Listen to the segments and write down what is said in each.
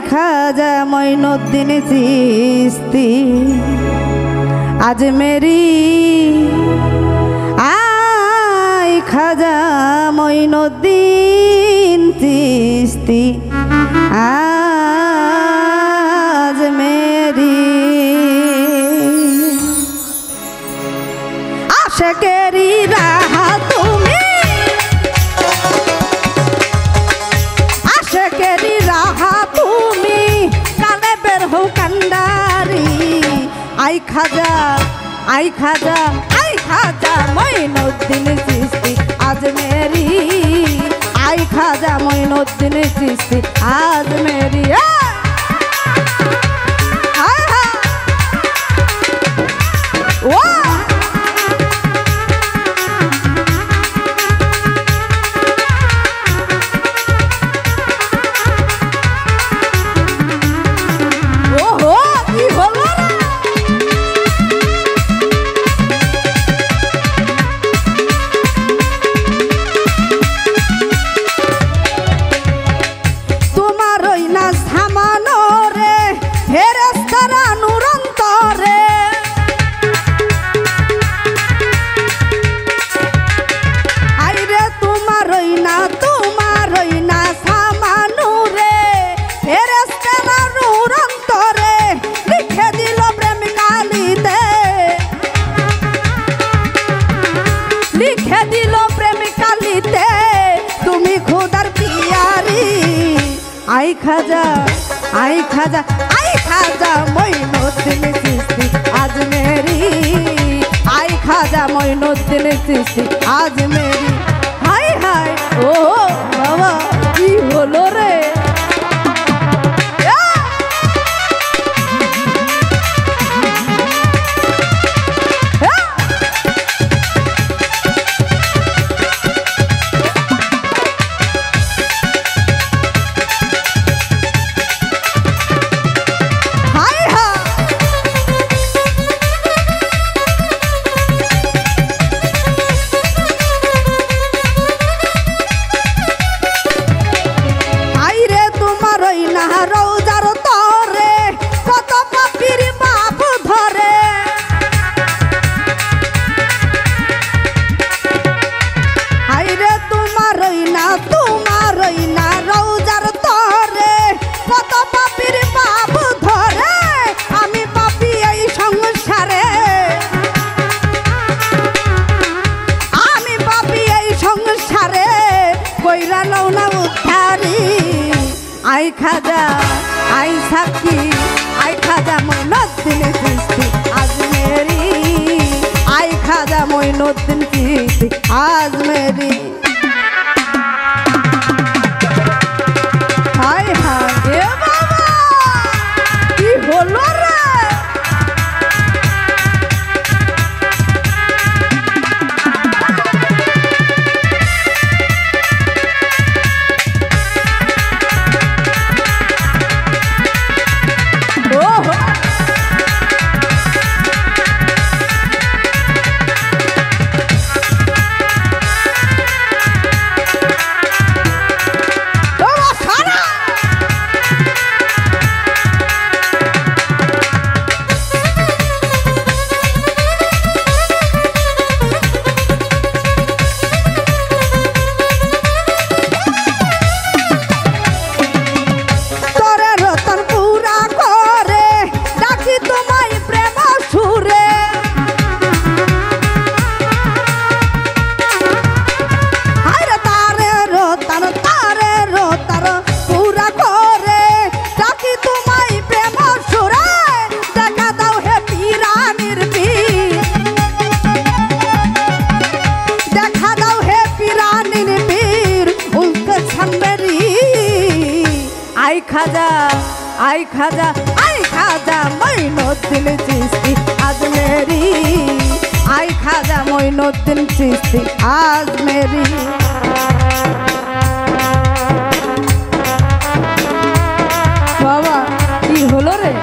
खाजा मोइनुद्दीन चिश्ती अजमेरी आई खाजा मोइनुद्दीन चिश्ती अजमेरी आशिकेरी राहा तुमी आशिकेरी राहा तुमी काले बेर हो कंडारी आई खाजा मोइनुद्दीन चिश्ती अजमेरी आई खाजा मोइनुद्दीन चिश्ती अजमेरी आई खाजा मोइनुद्दीन चिश्ती अजमेरी आई खाजा मोइनुद्दीन चिश्ती अजमेरी हाय हाय ओ बाबा की हलो रे आई खाजा आई साकी आई खाजा मोइनुद्दीन चिश्ती अजमेरी आई खाजा मोइनुद्दीन चिश्ती अजमेरी हाय हाय ए बाबा की हलो रे आई खाजा मोइनुद्दीन चिश्ती अजमेरी आई खाजा मोइनुद्दीन चिश्ती अजमेरी बाबा की हलो रे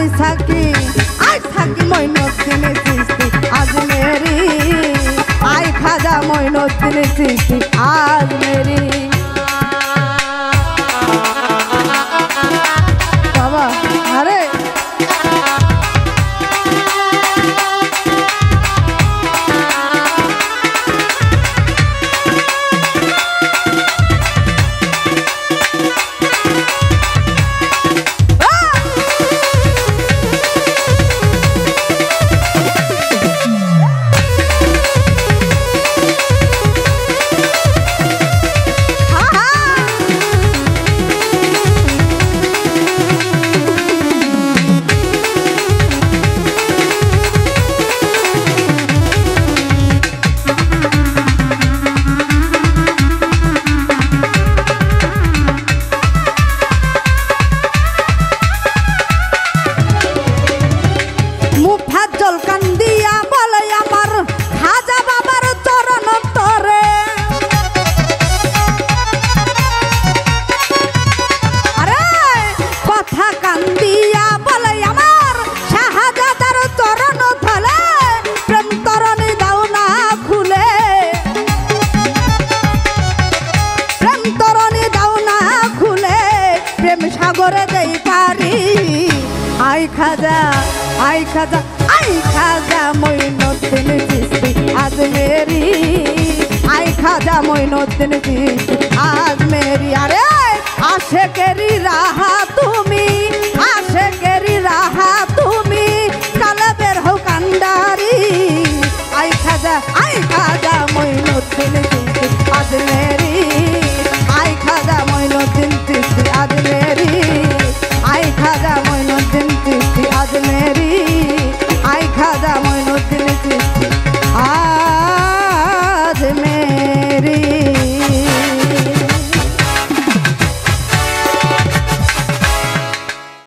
আই থাকি মইনুদ্দিন চিশতি আজমেরি আই খাজা মইনুদ্দিন চিশতি আজমেরি বাবা আরে সাগরে দেই পারি আই খাজা মইনুদ্দিন চিশতি আজমেরি আই খাজা মইনুদ্দিন চিশতি আজমেরি আরে আশেকেরি রাহা তুমি কালেবের হও কান্ডারি আই খাজা মইনুদ্দিন চিশতি আজমেরি আই খাজা মইনুদ্দিন চিশতি আজমেরি আই খাজা মইনুদ্দিন চিশতি আজমেরি